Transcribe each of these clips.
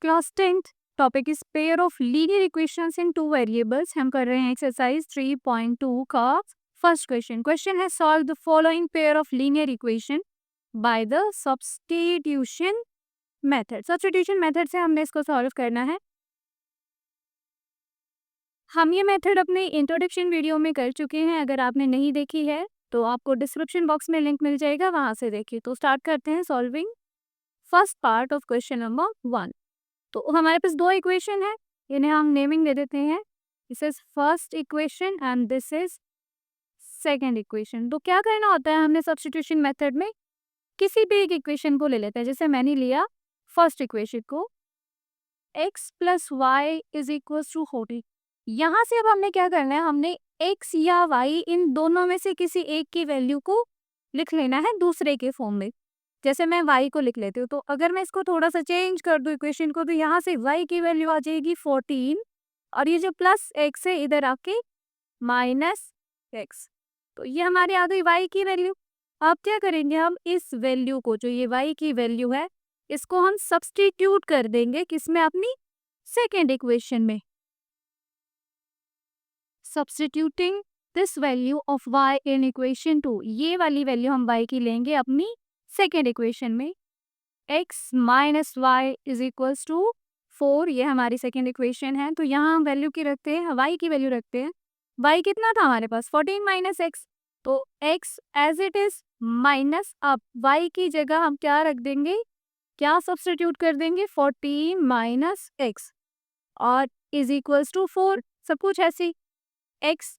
Class 10th topic is pair of linear equations in two variables. हम कर रहे हैं एक्सरसाइज 3.2 का फर्स्ट क्वेश्चन है solve the following pair of linear equation by the substitution method. Substitution method से हमने इसको सॉल्व करना है। हम ये मेथड अपने इंट्रोडक्शन वीडियो में कर चुके हैं। अगर आपने नहीं देखी है तो आपको डिस्क्रिप्शन बॉक्स में लिंक मिल जाएगा, वहां से देखिए। तो स्टार्ट करते हैं solving first part of question number 1। तो हमारे पास दो इक्वेशन है, इन्हें हम नेमिंग दे देते हैं। This is first equation and this is second equation. तो क्या करना होता है, हमने सब्स्टिट्यूशन मेथड में किसी भी एक इक्वेशन को ले लेते हैं। जैसे मैंने लिया फर्स्ट इक्वेशन को, x plus y is equal to 40। यहाँ से अब हमने क्या करना है, हमने x या y इन दोनों में से किसी एक की वैल्यू को लिख लेना है दूसरे के फॉर्म में। जैसे मैं y को लिख लेती हूँ, तो अगर मैं इसको थोड़ा सा चेंज कर दूँ इक्वेशन को, तो यहाँ से y की वैल्यू आ जाएगी 14 और ये जो प्लस x है इधर आके माइनस x। तो ये हमारी आ गई y की वैल्यू। अब क्या करेंगे, हम इस वैल्यू को, जो ये y की वैल्यू है, इसको हम सब्स्टिट्यूट कर देंगे किसमें, अपनी सेकेंड इक्वेशन में। Substituting this value of y in equation 2, ये वाली वैल्यू हम y की लेंगे अपनी सेकेंड इक्वेशन में। x minus Y is equals to 4, ये हमारी सेकेंड इक्वेशन है। तो यहाँ हम वैल्यू की रखते हैं, y की वैल्यू रखते हैं। y कितना था हमारे पास, 14 माइनस x। तो x as it is minus, अब y की जगह हम क्या रख देंगे, क्या सब्स्टिट्यूट कर देंगे, 14 माइनस x और इज इक्वल्स टू 4। सब कुछ ऐसे x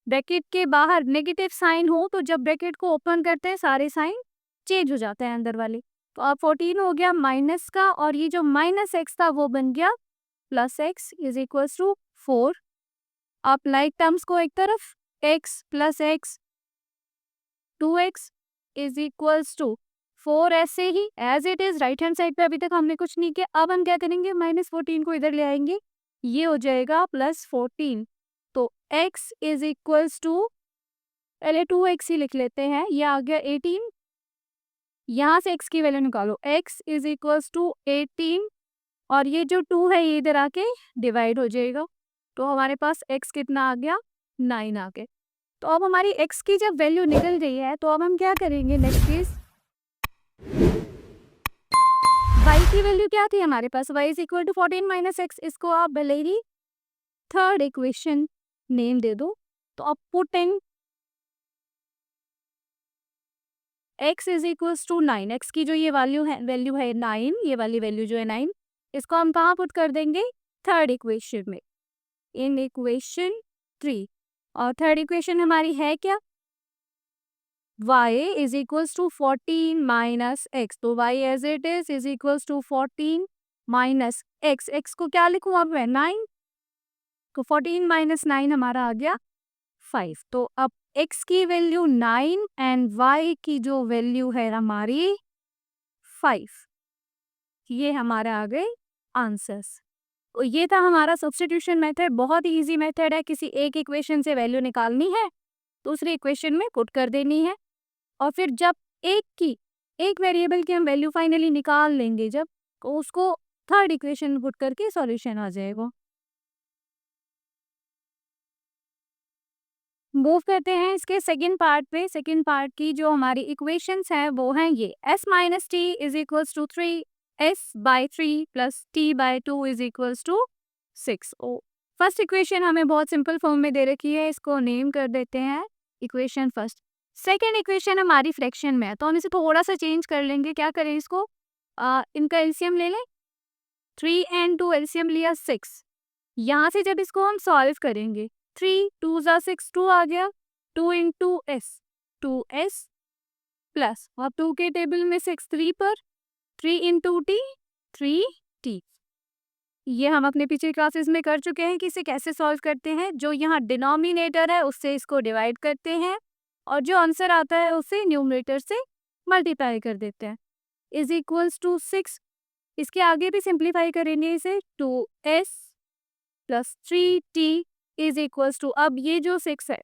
ब्रैकेट के बाहर नेगेटिव साइन हो तो जब ब्रैकेट को ओपन करते हैं सारे साइन चेंज हो जाते हैं अंदर वाले। तो अब 14 हो गया माइनस का, और ये जो माइनस x था वो बन गया plus x is equals to 4। आप लाइक टर्म्स को एक तरफ, x plus x 2x is equals to 4, ऐसे ही as it is right hand side पे अभी तक हमने कुछ नहीं किया। अब हम क्या करेंगे, माइनस 14 को इधर ले आएंगे, ये हो जाएगा प्लस 14। तो x इज इक्वल्स टू, पहले 2x ही लिख लेते हैं, ये आ गया 18। यहाँ से x की वैल्यू निकालो, x इज इक्वल्स टू 18 और ये जो 2 है ये इधर आके डिवाइड हो जाएगा। तो हमारे पास x कितना आ गया, 9 आ गए। तो अब हमारी x की जब वैल्यू निकल गई है, तो अब हम क्या करेंगे, नेक्स्ट इज y की वैल्यू क्या थी हमारे पास, y is equal to 14 minus x। इसको आप भले ही थर्ड इक्वेशन नेम दे दो। तो अब put in x is equals to 9, x की जो ये वैल्यू है 9, ये वाली वैल्यू जो है 9, इसको हम कहाँ पुट कर देंगे, थर्ड इक्वेशन में, इन इक्वेशन 3। और थर्ड इक्वेशन हमारी है क्या, y is equals to 14 minus x। तो y as it is equals to 14 minus x। x को क्या लिखूं अब मैं, 9। तो 14 माइनस 9 हमारा आ गया 5। तो अब x की वैल्यू 9 एंड y की जो वैल्यू है हमारी 5, ये हमारा आ गए आंसर्स। तो ये था हमारा सब्स्टिट्यूशन मेथड। बहुत ही इजी मेथड है, किसी एक इक्वेशन से वैल्यू निकालनी है, दूसरी इक्वेशन में पुट कर देनी है, और फिर जब एक वेरिएबल की हम वैल्यू फाइनली निकाल लेंगे जब, तो उसको थर्ड इक्वेशन में पुट करके सॉल्यूशन आ जाएगा। मूव करते हैं इसके सेकंड पार्ट पे। सेकंड पार्ट की जो हमारी इक्वेशंस हैं वो हैं ये, s minus t is equals to 3, s by 3 plus t by 2 is equals to 6। ओ फर्स्ट इक्वेशन हमें बहुत सिंपल फॉर्म में दे रखी है, इसको नेम कर देते हैं इक्वेशन फर्स्ट। सेकेंड इक्वेशन हमारी फ्रैक्शन में है, तो हम इसे थोड़ा सा चेंज कर लेंगे। क्या करें, इसको इनका एलसीएम ले लें, 3 and 2 एलसीएम लिया 6। यहाँ से जब इसको हम सॉल्व करेंगे, 3 2 ज़ा 6, 2 आ गया, 2 इंटू एस 2s प्लस, अब 2 के टेबल में 6 3 पर, 3 इंटू टी 3t। ये हम अपने पीछे क्लासेस में कर चुके हैं कि इसे कैसे सॉल्व करते हैं। जो यहाँ डिनोमिनेटर है उससे इसको डिवाइड करते हैं और जो आंसर आता है उसे न्यूमरेटर से मल्टीप्लाई कर देते हैं, इज इक्वल्स टू 6। इसके आगे भी सिंप्लीफाई करेंगे इसे, 2s plus 3t is equals to, अब ये जो 6 है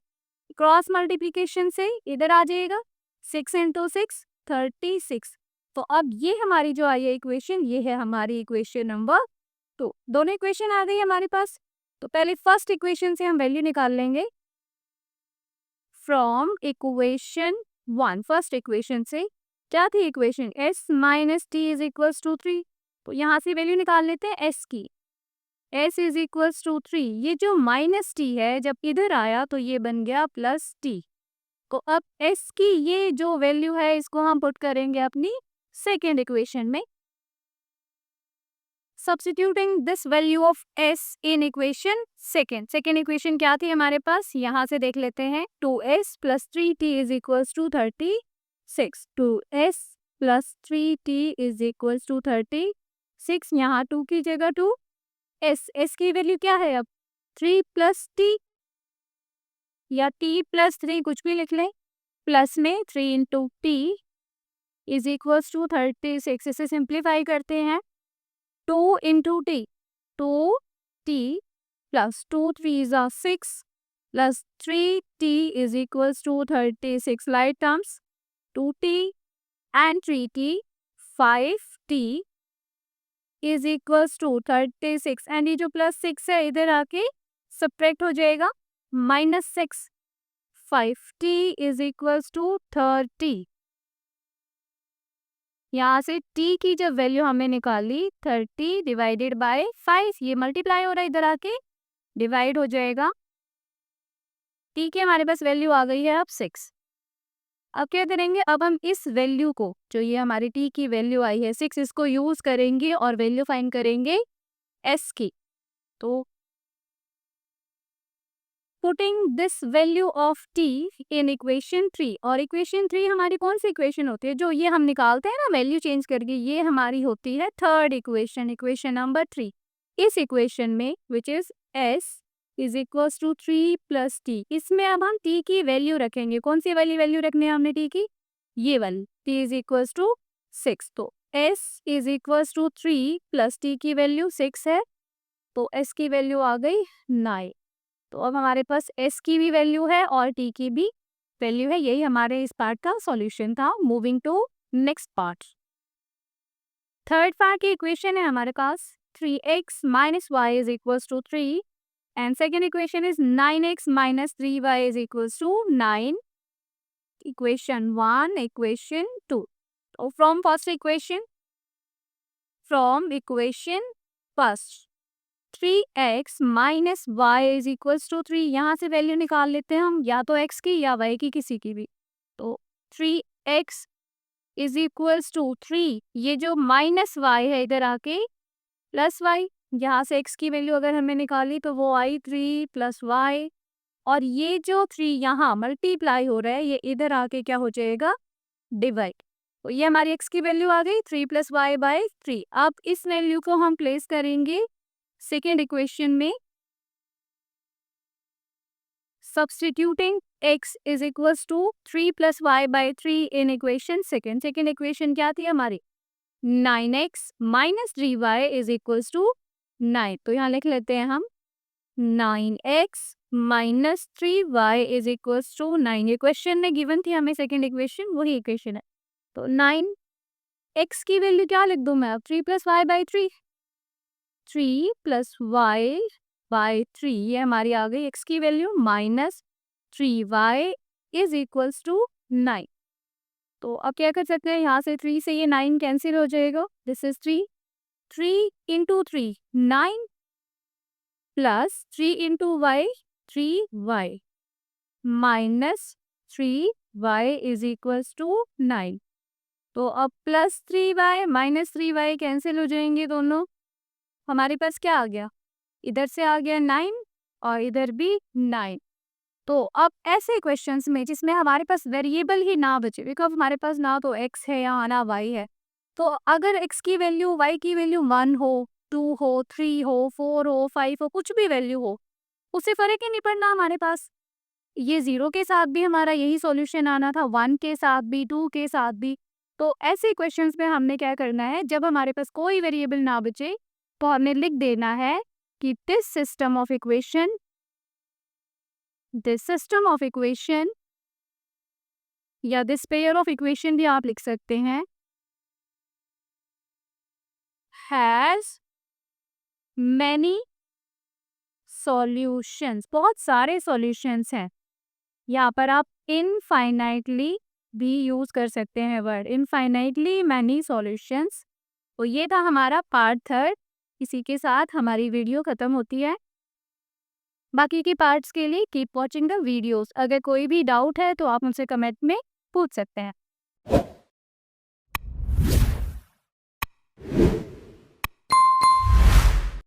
क्रॉस मल्टीप्लिकेशन से इधर आ जाएगा, 6 इंटू 6 36। तो अब ये हमारी जो आई है इक्वेशन, ये है हमारी इक्वेशन नंबर तो दोनों इक्वेशन आ गई हमारे पास। तो पहले फर्स्ट इक्वेशन से हम वैल्यू निकाल लेंगे। फ्रॉम इक्वेशन 1, फर्स्ट इक्वेशन से क्या थी equation, s minus t is equals to 3। तो यहाँ से वैल्यू निकाल लेते हैं s की। s इज इक्वल्स टू 3, ये जो माइनस टी है जब इधर आया तो ये बन गया प्लस टी। तो अब s की ये जो वैल्यू है इसको हम पुट करेंगे अपनी सेकेंड इक्वेशन में। Substituting this value of s in equation second equation क्या थी हमारे पास, यहाँ से देख लेते हैं। 2s plus 3t is equals to 36। 2s plus 3t is equals to 36, यहाँ 2 की जगह 2, s की वैल्यू क्या है अब 3 प्लस t या t प्लस 3 कुछ भी लिख लें, प्लस में 3 into T is equals to 36। इसे सिंप्लीफाई करते हैं, 2 into T, 2t plus 2 3 are 6 plus 3t is equals to 36 like terms, 2t and 3t, 5t is equals to 36 and ये जो प्लस 6 है इधर आके सब्ट्रैक्ट हो जाएगा, minus 6, 5t is equals to 30। यहाँ से t की जब वैल्यू हमने निकाली 30 डिवाइडेड बाय 5, ये मल्टीप्लाई हो रहा है इधर आके डिवाइड हो जाएगा। t की हमारे पास वैल्यू आ गई है अब 6। अब क्या करेंगे, अब हम इस वैल्यू को, जो ये हमारी t की वैल्यू आई है 6, इसको यूज करेंगे और वैल्यू फाइंड करेंगे s की। तो putting this value of t in equation 3, और इक्वेशन 3 हमारी कौन सी इक्वेशन होती है, जो ये हम निकालते हैं ना वैल्यू चेंज करके, ये हमारी होती है थर्ड इक्वेशन, इक्वेशन नंबर 3। इस इक्वेशन में which is s is equals to 3 plus T, इसमें अब हम t की वैल्यू रखेंगे। कौन सी वाली वैल्यू रखनी है हमने t की, ये वाली, t इज इक्वल्स टू 6। तो s is equals to 3 plus t की वैल्यू 6 है, तो s की वैल्यू आ गई 9। तो अब हमारे पास s की भी वैल्यू है और t की भी वैल्यू है। यही हमारे इस पार्ट का सॉल्यूशन था। Moving to next part, third part की इक्वेशन है हमारे पास 3x minus Y is equals to 3 and second equation is 9x minus 3y is equals to 9। Equation 1, equation 2। तो from first equation, from equation first 3x minus Y is equals to 3, यहाँ से value निकाल लेते हैं हम, या तो x की या y की, किसी की भी। तो 3x इज इक्वल्स टू 3, ये जो माइनस वाई है इधर आके प्लस वाई, यहाँ से x की वैल्यू अगर हमने निकाली तो वो आई 3 प्लस वाई, और ये जो 3 यहाँ मल्टीप्लाई हो रहा है ये इधर आके क्या हो जाएगा, डिवाइड। तो ये हमारी x की वैल्यू आ गई 3 प्लस वाई बाई 3। अब इस वैल्यू को हम प्लेस करेंगे सेकेंड इक्वेशन में, substituting x is equals to 3 plus Y by 3 in equation second. Second equation क्या थी हमारी, 9x minus 3y is equals to 9। तो यहाँ लिख लेते हैं हम 9x minus 3y is equals to 9। ये क्वेश्चन में गिवन थी हमें सेकेंड इक्वेशन, वही इक्वेशन है। तो 9x की वैल्यू क्या लिख दूं मैं अब, 3 plus Y by 3, 3 plus Y by 3, ये हमारी आ गई x की value, minus 3y is equals to 9। तो अब क्या कर सकते हैं, यहाँ से 3 से ये 9 कैंसिल हो जाएगा, this is 3 into 3 9 plus 3 into Y 3y minus 3y is equals to 9। तो अब plus 3y minus 3y cancel हो जाएंगे दोनों, हमारे पास क्या आ गया, इधर से आ गया 9 और इधर भी 9। तो अब ऐसे क्वेश्चंस में जिसमें हमारे पास वेरिएबल ही ना बचे, बिकॉज हमारे पास ना तो x है या ना y है, तो अगर x की वैल्यू y की वैल्यू 1 हो, 2 हो, 3 हो, 4 हो, 5 हो, कुछ भी वैल्यू हो, उससे फर्क ही नहीं पड़ना हमारे पास। ये 0 के साथ भी हमारा यही सॉल्यूशन आना था, 1 के साथ भी, 2 के साथ भी। तो ऐसे क्वेश्चंस में हमने क्या करना है, जब हमारे पास कोई वेरिएबल ना बचे तो हमने लिख देना है कि this system of equation, this system of equation या दिस पेयर ऑफ इक्वेशन भी आप लिख सकते हैं, हैज मैनी सॉल्यूशंस, बहुत सारे सॉल्यूशंस हैं। यहाँ पर आप इनफाइनाइटली भी यूज कर सकते हैं वर्ड, इनफाइनाइटली मैनी सॉल्यूशंस। तो ये था हमारा पार्ट थर्ड। इसी के साथ हमारी वीडियो खत्म होती है। बाकी के पार्ट्स के लिए कीप वॉचिंग द वीडियोस। अगर कोई भी डाउट है तो आप मुझसे कमेंट में पूछ सकते हैं।